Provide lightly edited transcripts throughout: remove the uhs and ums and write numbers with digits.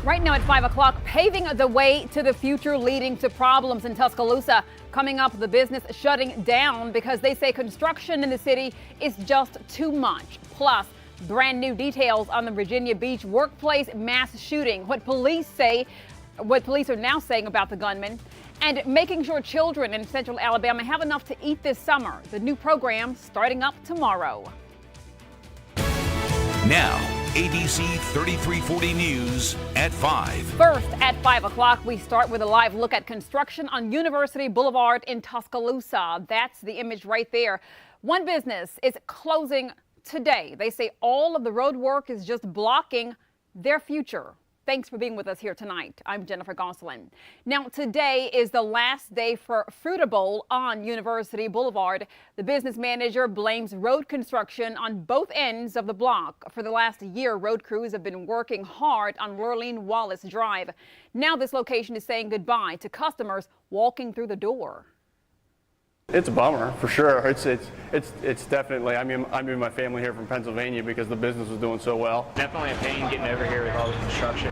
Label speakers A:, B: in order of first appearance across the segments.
A: Right now at 5 o'clock, paving the way to the future, leading to problems in Tuscaloosa. Coming up, the business shutting down because they say construction in the city is just too much. Plus, brand new details on the Virginia Beach workplace mass shooting. What police are now saying about the gunman, and making sure children in Central Alabama have enough to eat this summer. The new program starting up tomorrow.
B: Now, ABC 3340 News at 5.
A: First, at 5 o'clock, we start with a live look at construction on University Boulevard in Tuscaloosa. That's the image right there. One business is closing today. They say all of the road work is just blocking their future. Thanks for being with us here tonight. I'm Jennifer Gosselin. Now, today is the last day for Fruitable on University Boulevard. The business manager blames road construction on both ends of the block. For the last year, road crews have been working hard on Lurleen Wallace Drive. Now this location is saying goodbye to customers walking through the door.
C: It's a bummer for sure. It's definitely. I mean, I moved my family here from Pennsylvania because the business was doing so well.
D: Definitely a pain getting over here with all the construction.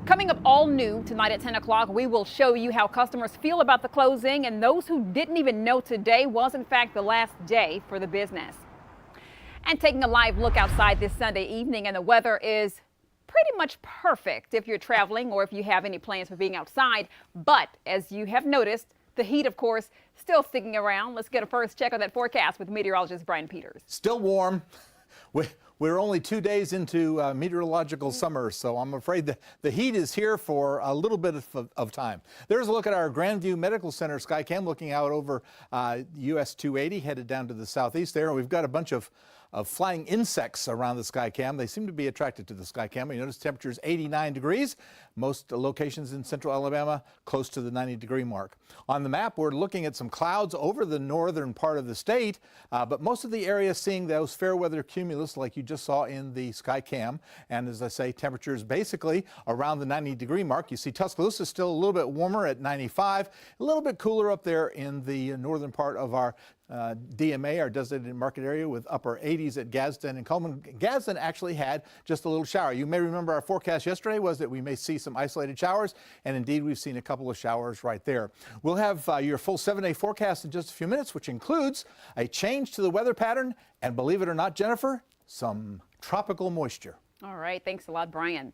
A: Coming up all new tonight at 10 o'clock, we will show you how customers feel about the closing and those who didn't even know today was in fact the last day for the business. And taking a live look outside this Sunday evening, and the weather is pretty much perfect if you're traveling or if you have any plans for being outside. But as you have noticed, the heat, of course, still sticking around. Let's get a first check of that forecast with meteorologist Brian Peters.
E: Still warm. We're only 2 days into meteorological summer, so I'm afraid that the heat is here for a little bit of time. There's a look at our Grandview Medical Center Skycam looking out over US 280 headed down to the southeast there. We've got a bunch of flying insects around the Skycam. They seem to be attracted to the Skycam. You notice temperature is 89 degrees. Most locations in central Alabama close to the 90-degree mark. On the map, we're looking at some clouds over the northern part of the state, but most of the area seeing those fair weather cumulus like you just saw in the Skycam. And as I say, temperature is basically around the 90-degree mark. You see Tuscaloosa is still a little bit warmer at 95, a little bit cooler up there in the northern part of our DMA, our designated market area, with upper 80s at Gadsden and Coleman. Gadsden actually had just a little shower. You may remember our forecast yesterday was that we may see some isolated showers, and indeed we've seen a couple of showers right there. We'll have your full 7-day forecast in just a few minutes, which includes a change to the weather pattern and, believe it or not, Jennifer, some tropical moisture.
A: All right, thanks a lot, Brian.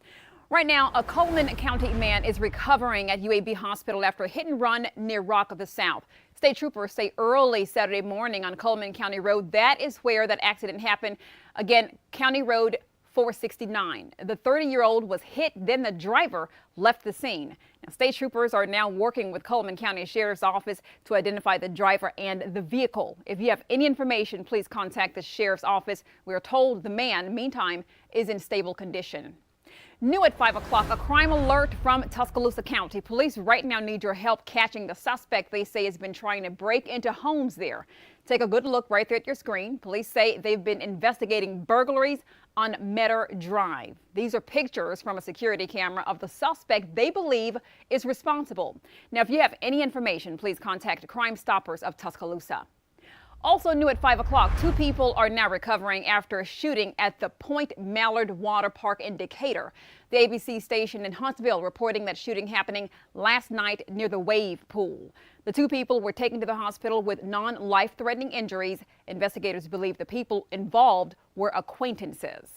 A: Right now, a Coleman County man is recovering at UAB Hospital after a hit and run near Rock of the South. State troopers say early Saturday morning on Coleman County Road, that is where that accident happened. Again, County Road 469. The 30-year-old was hit, then the driver left the scene. Now, state troopers are now working with Coleman County Sheriff's Office to identify the driver and the vehicle. If you have any information, please contact the Sheriff's Office. We are told the man, meantime, is in stable condition. New at 5 o'clock, a crime alert from Tuscaloosa County. Police right now need your help catching the suspect they say has been trying to break into homes there. Take a good look right there at your screen. Police say they've been investigating burglaries on Metter Drive. These are pictures from a security camera of the suspect they believe is responsible. Now, if you have any information, please contact Crime Stoppers of Tuscaloosa. Also new at 5 o'clock, 2 people are now recovering after a shooting at the Point Mallard Water Park in Decatur. The ABC station in Huntsville reporting that shooting happening last night near the wave pool. The 2 people were taken to the hospital with non-life-threatening injuries. Investigators believe the people involved were acquaintances.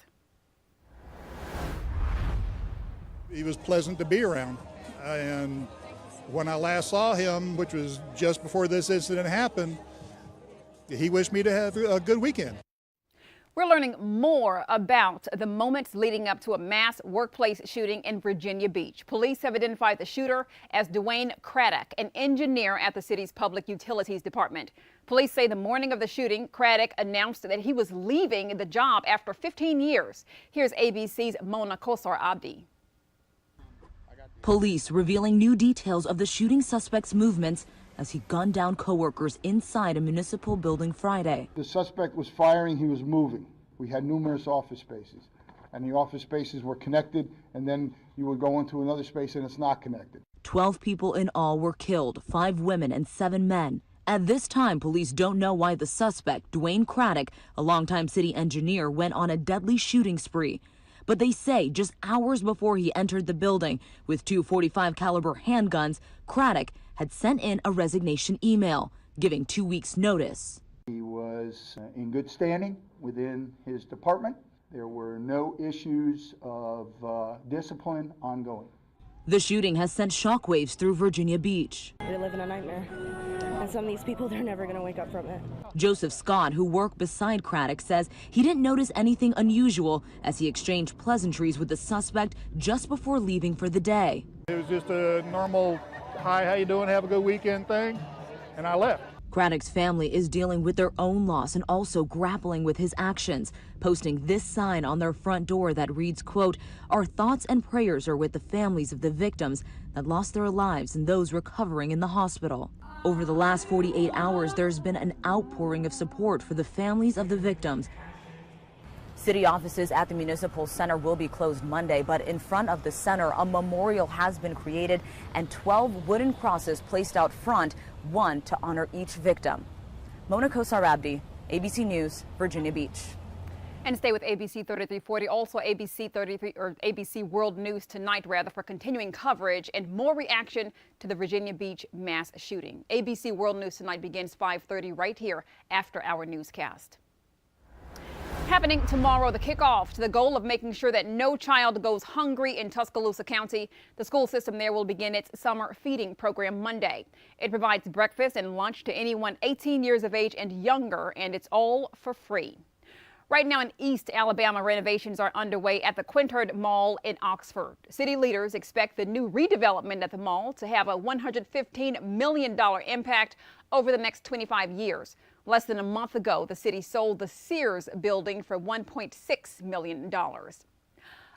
F: He was pleasant to be around, and when I last saw him, which was just before this incident happened, he wished me to have a good weekend.
A: We're learning more about the moments leading up to a mass workplace shooting in Virginia Beach. Police have identified the shooter as Dwayne Craddock, an engineer at the city's Public Utilities Department. Police say the morning of the shooting, Craddock announced that he was leaving the job after 15 years. Here's ABC's Mona Kosar Abdi.
G: Police revealing new details of the shooting suspect's movements as he gunned down coworkers inside a municipal building Friday.
H: The suspect was firing, he was moving. We had numerous office spaces, and the office spaces were connected, and then you would go into another space and it's not connected.
G: 12 people in all were killed, 5 women and 7 men. At this time, police don't know why the suspect, Dwayne Craddock, a longtime city engineer, went on a deadly shooting spree. But they say just hours before he entered the building with two .45 caliber handguns, Craddock had sent in a resignation email, giving 2 weeks notice.
H: He was in good standing within his department. There were no issues of discipline ongoing.
G: The shooting has sent shockwaves through Virginia Beach.
I: We live in a nightmare. And some of these people, they're never going to wake up from it.
G: Joseph Scott, who worked beside Craddock, says he didn't notice anything unusual as he exchanged pleasantries with the suspect just before leaving for the day.
F: It was just a normal, hi, how you doing, have a good weekend thing, and I left.
G: Craddock's family is dealing with their own loss and also grappling with his actions, posting this sign on their front door that reads, quote, "Our thoughts and prayers are with the families of the victims that lost their lives and those recovering in the hospital." Over the last 48 hours, there's been an outpouring of support for the families of the victims. City offices at the Municipal Center will be closed Monday, but in front of the center, a memorial has been created and 12 wooden crosses placed out front, one to honor each victim. Mona Kosar-Abdi, ABC News, Virginia Beach.
A: And stay with ABC 3340, also ABC World News tonight, for continuing coverage and more reaction to the Virginia Beach mass shooting. ABC World News tonight begins 5:30 right here after our newscast. Happening tomorrow, the kickoff to the goal of making sure that no child goes hungry in Tuscaloosa County. The school system there will begin its summer feeding program Monday. It provides breakfast and lunch to anyone 18 years of age and younger, and it's all for free. Right now in East Alabama, renovations are underway at the Quintard Mall in Oxford. City leaders expect the new redevelopment at the mall to have a $115 million impact over the next 25 years. Less than a month ago, the city sold the Sears building for $1.6 million.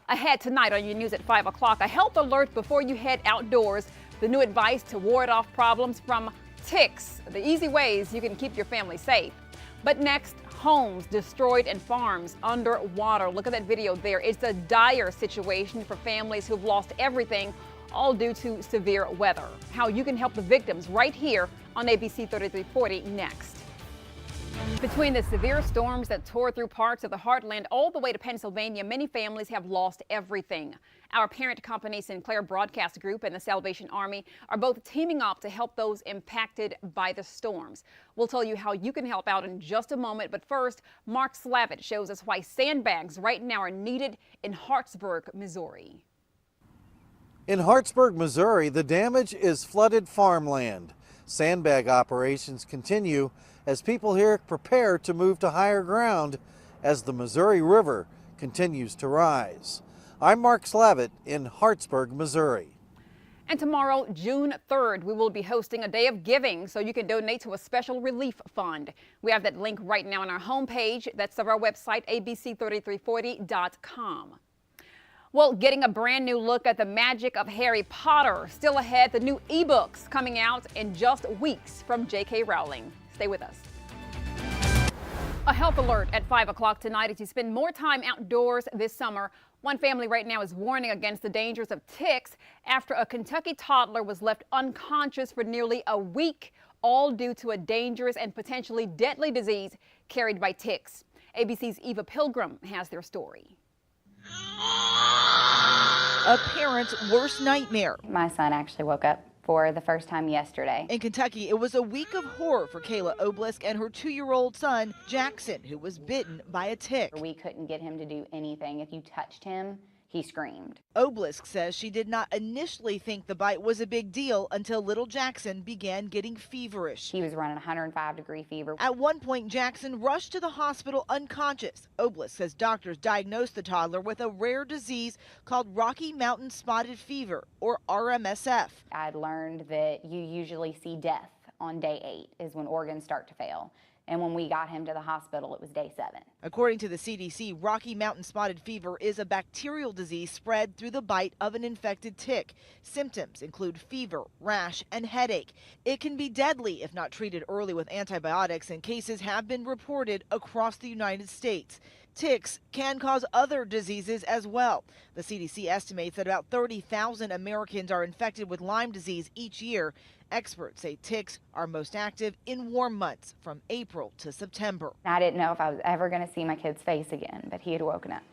A: Ahead tonight on your news at 5 o'clock, a health alert before you head outdoors. The new advice to ward off problems from ticks, the easy ways you can keep your family safe. But next, homes destroyed and farms underwater. Look at that video there. It's a dire situation for families who've lost everything, all due to severe weather. How you can help the victims right here on ABC 3340 next. Between the severe storms that tore through parts of the heartland all the way to Pennsylvania, many families have lost everything. Our parent company, Sinclair Broadcast Group, and the Salvation Army are both teaming up to help those impacted by the storms. We'll tell you how you can help out in just a moment, but first, Mark Slavitt shows us why sandbags right now are needed in Hartsburg, Missouri.
J: In Hartsburg, Missouri, the damage is flooded farmland. Sandbag operations continue as people here prepare to move to higher ground as the Missouri River continues to rise. I'm Mark Slavitt in Hartsburg, Missouri.
A: And tomorrow, June 3rd, we will be hosting a day of giving so you can donate to a special relief fund. We have that link right now on our homepage. That's of our website, abc3340.com. Well, getting a brand new look at the magic of Harry Potter. Still ahead, the new ebooks coming out in just weeks from J.K. Rowling. Stay with us. A health alert at 5 o'clock tonight as you spend more time outdoors this summer. One family right now is warning against the dangers of ticks after a Kentucky toddler was left unconscious for nearly a week, all due to a dangerous and potentially deadly disease carried by ticks. ABC's Eva Pilgrim has their story.
K: A parent's worst nightmare.
L: My son actually woke up for the first time yesterday.
K: In Kentucky, it was a week of horror for Kayla Oblisk and her 2-year-old son, Jackson, who was bitten by a tick.
L: We couldn't get him to do anything. If you touched him, he screamed.
K: Oblisk says she did not initially think the bite was a big deal until little Jackson began getting feverish.
L: He was running 105-degree fever.
K: At one point, Jackson rushed to the hospital unconscious. Oblisk says doctors diagnosed the toddler with a rare disease called Rocky Mountain Spotted Fever, or RMSF.
L: I'd learned that you usually see death on day 8 is when organs start to fail. And when we got him to the hospital, it was day 7.
K: According to the CDC, Rocky Mountain Spotted Fever is a bacterial disease spread through the bite of an infected tick. Symptoms include fever, rash, and headache. It can be deadly if not treated early with antibiotics, and cases have been reported across the United States. Ticks can cause other diseases as well. The CDC estimates that about 30,000 Americans are infected with Lyme disease each year. Experts say ticks are most active in warm months from April to September.
L: I didn't know if I was ever going to see my kid's face again, but he had woken up.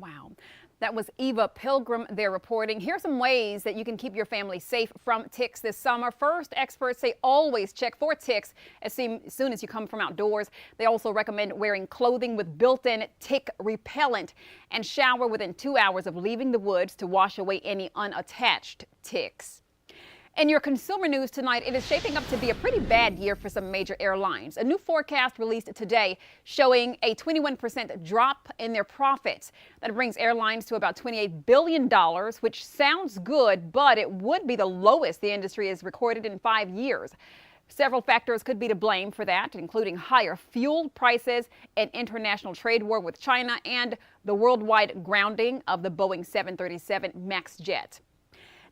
A: Wow. That was Eva Pilgrim there reporting. Here's some ways that you can keep your family safe from ticks this summer. First, experts say always check for ticks as soon as you come from outdoors. They also recommend wearing clothing with built-in tick repellent and shower within 2 hours of leaving the woods to wash away any unattached ticks. In your consumer news tonight, it is shaping up to be a pretty bad year for some major airlines. A new forecast released today showing a 21% drop in their profits. That brings airlines to about $28 billion, which sounds good, but it would be the lowest the industry has recorded in 5 years. Several factors could be to blame for that, including higher fuel prices, an international trade war with China, and the worldwide grounding of the Boeing 737 MAX jet.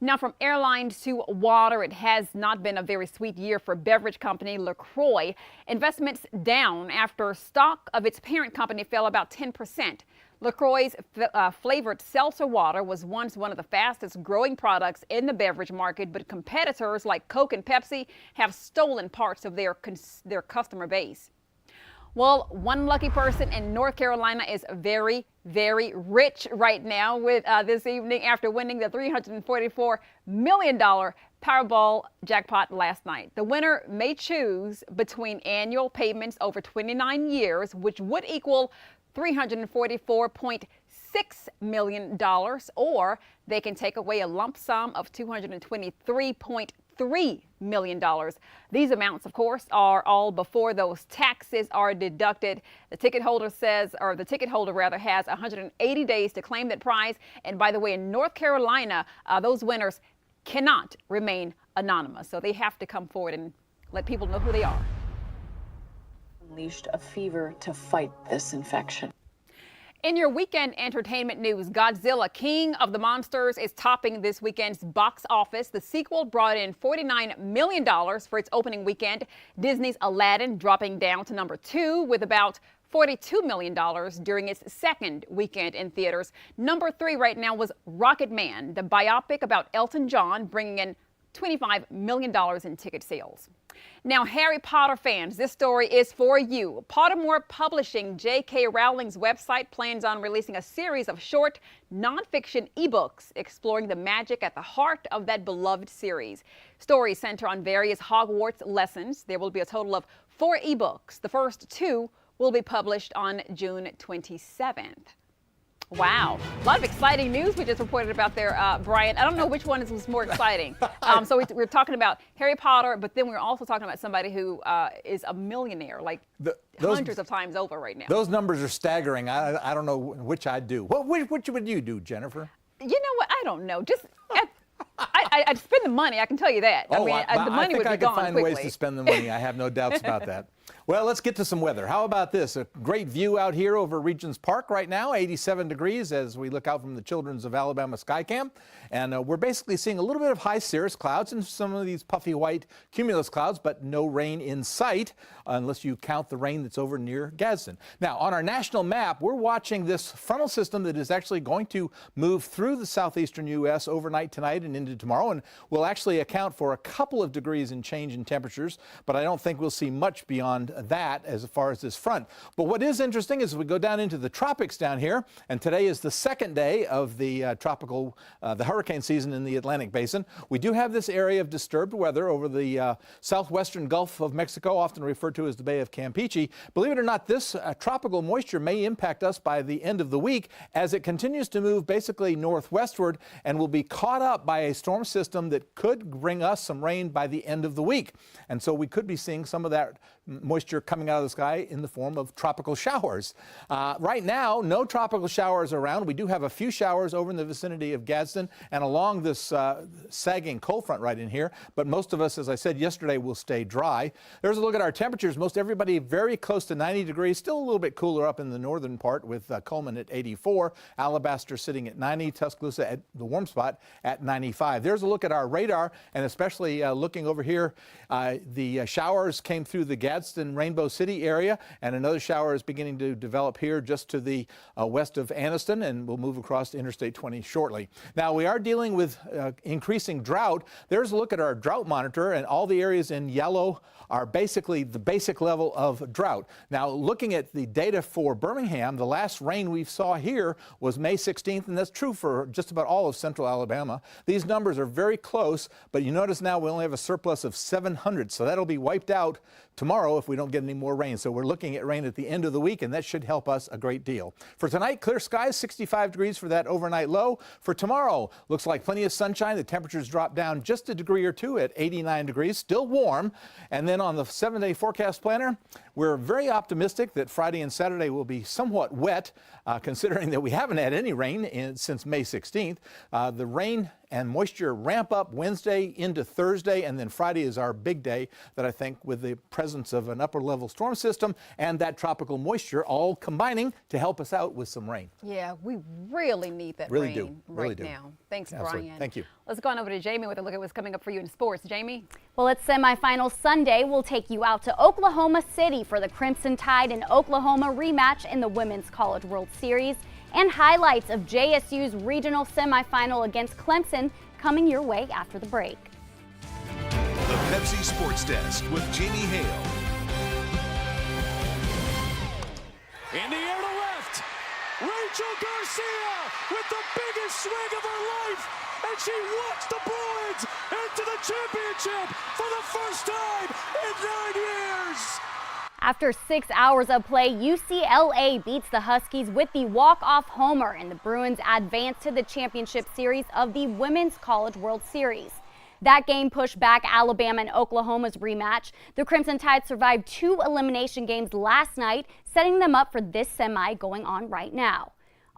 A: Now, from airlines to water, it has not been a very sweet year for beverage company LaCroix. Investments down after stock of its parent company fell about 10%. LaCroix's flavored seltzer water was once one of the fastest growing products in the beverage market, but competitors like Coke and Pepsi have stolen parts of their customer base. Well, one lucky person in North Carolina is very, very rich right now with this evening after winning the $344 million Powerball jackpot last night. The winner may choose between annual payments over 29 years, which would equal $344.6 million, or they can take away a lump sum of $223.3 million. These amounts, of course, are all before those taxes are deducted. The ticket holder has 180 days to claim that prize. And by the way, in North Carolina, those winners cannot remain anonymous. So they have to come forward and let people know who they are.
M: Unleashed a fever to fight this infection.
A: In your weekend entertainment news, Godzilla King of the Monsters is topping this weekend's box office. The sequel brought in $49 million for its opening weekend. Disney's Aladdin dropping down to number 2 with about $42 million during its second weekend in theaters. Number 3 right now was Rocket Man, the biopic about Elton John, bringing in $25 million in ticket sales. Now, Harry Potter fans, this story is for you. Pottermore Publishing, J.K. Rowling's website, plans on releasing a series of short nonfiction ebooks exploring the magic at the heart of that beloved series. Stories center on various Hogwarts lessons. There will be a total of 4 ebooks. The first 2 will be published on June 27th. Wow. A lot of exciting news we just reported about there, Brian. I don't know which one was more exciting. So we're talking about Harry Potter, but then we're also talking about somebody who is a millionaire, like hundreds of times over right now.
E: Those numbers are staggering. I don't know which I'd do. Which would you do, Jennifer?
A: You know what? I don't know. Just I'd spend the money. I can tell you that.
E: Oh,
A: I mean, the money would be gone quickly.
E: I think I could find ways to spend the money. I have no doubts about that. Well, let's get to some weather. How about this? A great view out here over Regents Park right now, 87 degrees as we look out from the Children's of Alabama Skycam. And we're basically seeing a little bit of high cirrus clouds and some of these puffy white cumulus clouds, but no rain in sight unless you count the rain that's over near Gadsden. Now, on our national map, we're watching this frontal system that is actually going to move through the southeastern U.S. overnight tonight and into tomorrow, and will actually account for a couple of degrees in change in temperatures, but I don't think we'll see much beyond that as far as this front. But what is interesting is we go down into the tropics down here, and today is the second day of the the hurricane season in the Atlantic Basin. We do have this area of disturbed weather over the southwestern Gulf of Mexico, often referred to as the Bay of Campeche. Believe it or not, this tropical moisture may impact us by the end of the week as it continues to move basically northwestward and will be caught up by a storm system that could bring us some rain by the end of the week. And so we could be seeing some of that moisture coming out of the sky in the form of tropical showers. Right now, no tropical showers around. We do have a few showers over in the vicinity of Gadsden and along this sagging cold front right in here, but most of us, as I said yesterday, will stay dry. There's a look at our temperatures. Most everybody very close to 90 degrees, still a little bit cooler up in the northern part with Coleman at 84, Alabaster sitting at 90, Tuscaloosa at the warm spot at 95. There's a look at our radar, and especially looking over here, the showers came through the Gadsden in Rainbow City area, and another shower is beginning to develop here just to the west of Anniston, and will move across to Interstate 20 shortly. Now, we are dealing with increasing drought. There's a look at our drought monitor, and all the areas in yellow are basically the basic level of drought. Now, looking at the data for Birmingham, the last rain we saw here was May 16th, and that's true for just about all of central Alabama. These numbers are very close, but you notice now we only have a surplus of 700, so that'll be wiped out tomorrow if we don't get any more rain. So we're looking at rain at the end of the week, and that should help us a great deal. For tonight, clear skies, 65 degrees for that overnight low. For tomorrow, looks like plenty of sunshine. The temperatures drop down just a degree or two at 89 degrees, still warm. And then on the 7-day forecast planner, we're very optimistic that Friday and Saturday will be somewhat wet, considering that we haven't had any rain since May 16th. The rain and moisture ramp up Wednesday into Thursday, and then Friday is our big day that I think, with the presence of an upper level storm system and that tropical moisture all combining to help us out with some rain.
A: Yeah, we really need that rain right now. Thanks,
E: Absolutely.
A: Brian.
E: Thank you.
A: Let's go on over to Jamie with a look at what's coming up for you in sports. Jamie?
N: Well, it's semifinal Sunday. We'll take you out to Oklahoma City for the Crimson Tide and Oklahoma rematch in the Women's College World Series, and highlights of JSU's regional semifinal against Clemson coming your way after the break.
B: The Pepsi Sports Desk with Jamie Hale.
O: In the air to left, Rachel Garcia with the biggest swing of her life, and she walks the Bruins into the championship for the first time in 9 years.
N: After 6 hours of play, UCLA beats the Huskies with the walk-off homer, and the Bruins advance to the championship series of the Women's College World Series. That game pushed back Alabama and Oklahoma's rematch. The Crimson Tide survived 2 elimination games last night, setting them up for this semi going on right now.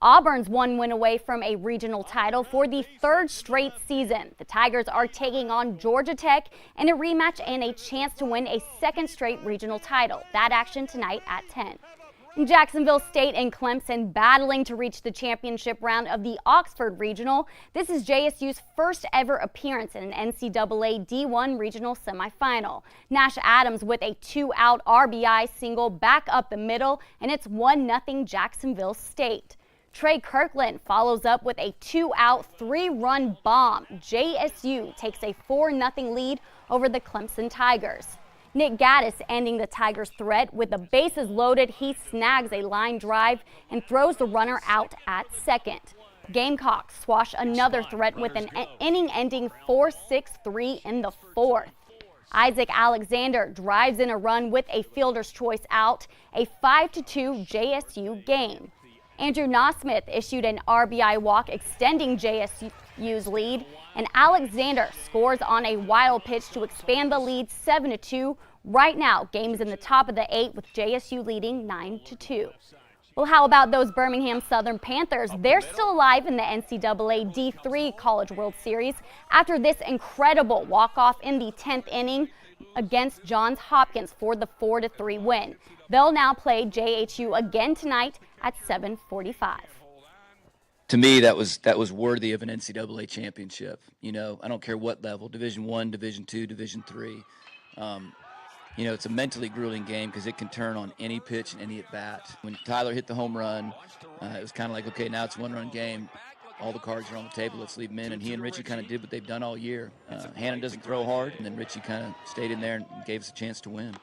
N: Auburn's 1 win away from a regional title for the 3rd straight season. The Tigers are taking on Georgia Tech in a rematch and a chance to win a 2nd straight regional title. That action tonight at 10. In Jacksonville State and Clemson battling to reach the championship round of the Oxford Regional. This is JSU's first ever appearance in an NCAA D1 regional semifinal. Nash Adams with a 2-out RBI single back up the middle, and it's 1-0 Jacksonville State. Trey Kirkland follows up with a 2-out, 3-run bomb. JSU takes a 4-0 lead over the Clemson Tigers. Nick Gaddis ending the Tigers' threat with the bases loaded. He snags a line drive and throws the runner out at second. Gamecocks squash another threat with an inning-ending 4-6-3 in the 4th. Isaac Alexander drives in a run with a fielder's choice out, a 5-2 JSU game. Andrew Nosmith issued an RBI walk extending JSU's lead, and Alexander scores on a wild pitch to expand the lead 7-2. Right now, game's in the top of the 8 with JSU leading 9-2. Well, how about those Birmingham Southern Panthers? They're still alive in the NCAA D3 College World Series after this incredible walk-off in the 10th inning against Johns Hopkins for the 4-3 win. They'll now play JHU again tonight at 7:45.
P: To me, that was worthy of an NCAA championship. You know, I don't care what level, Division I, Division II, Division III. You know, it's a mentally grueling game because it can turn on any pitch and any at-bat. When Tyler hit the home run, it was kind of like, okay, now it's a 1-run game. All the cards are on the table, let's leave them in. And he and Richie kind of did what they've done all year. Hannon doesn't throw hard, and then Richie kind of stayed in there and gave us a chance to win.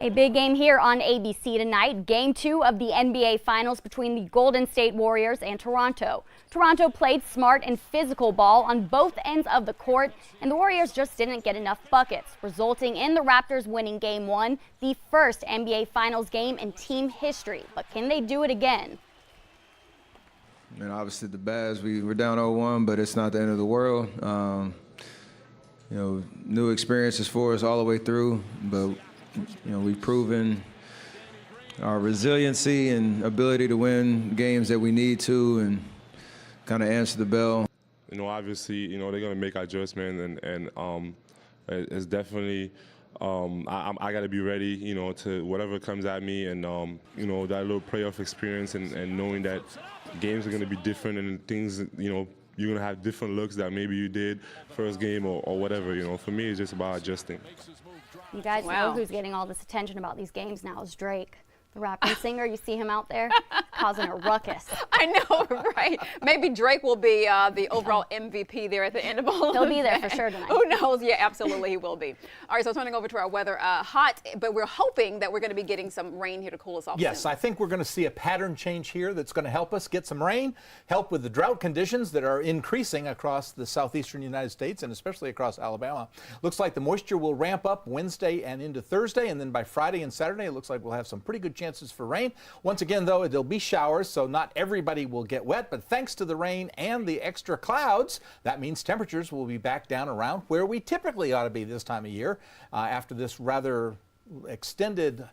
N: A big game here on ABC tonight. Game 2 of the NBA Finals between the Golden State Warriors and Toronto. Toronto played smart and physical ball on both ends of the court, and the Warriors just didn't get enough buckets, resulting in the Raptors winning Game 1, the first NBA Finals game in team history. But can they do it again?
Q: And obviously the Bears, we were down 0-1, but it's not the end of the world. You know, new experiences for us all the way through, but you know, we've proven our resiliency and ability to win games that we need to and kind of answer the bell.
R: You know, obviously, you know, they're going to make adjustments and it's definitely, I got to be ready, you know, to whatever comes at me and, you know, that little playoff experience and knowing that games are going to be different and things, you know, you're going to have different looks that maybe you did first game or whatever, you know. For me, it's just about adjusting.
N: You guys
A: Wow.
N: know who's getting all this attention about these games now is Drake, the rapper and singer. You see him out there causing a ruckus.
A: I know, right? Maybe Drake will be the overall MVP there at the end of all
N: He'll
A: of
N: be there
A: that.
N: for sure tonight.
A: Who knows? Yeah, absolutely he will be. All right, so turning over to our weather. Hot, but we're hoping that we're going to be getting some rain here to cool us off
E: Yes,
A: soon.
E: I think we're going to see a pattern change here that's going to help us get some rain, help with the drought conditions that are increasing across the southeastern United States and especially across Alabama. Looks like the moisture will ramp up Wednesday and into Thursday, and then by Friday and Saturday, it looks like we'll have some pretty good chances for rain. Once again, though, there'll be showers, so not everybody will get wet, but thanks to the rain and the extra clouds, that means temperatures will be back down around where we typically ought to be this time of year after this rather extended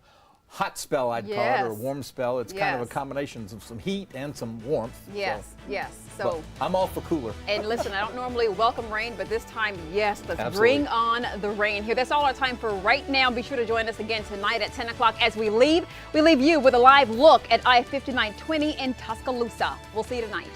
E: hot spell, I'd call it, or warm spell. It's kind of a combination of some heat and some warmth.
A: Yes, yes.
E: But
A: So,
E: I'm all for cooler.
A: and listen, I don't normally welcome rain, but this time, yes, let's
E: Absolutely.
A: bring on the rain here. That's all our time for right now. Be sure to join us again tonight at 10 o'clock as we leave. We leave you with a live look at I-5920 in Tuscaloosa. We'll see you tonight.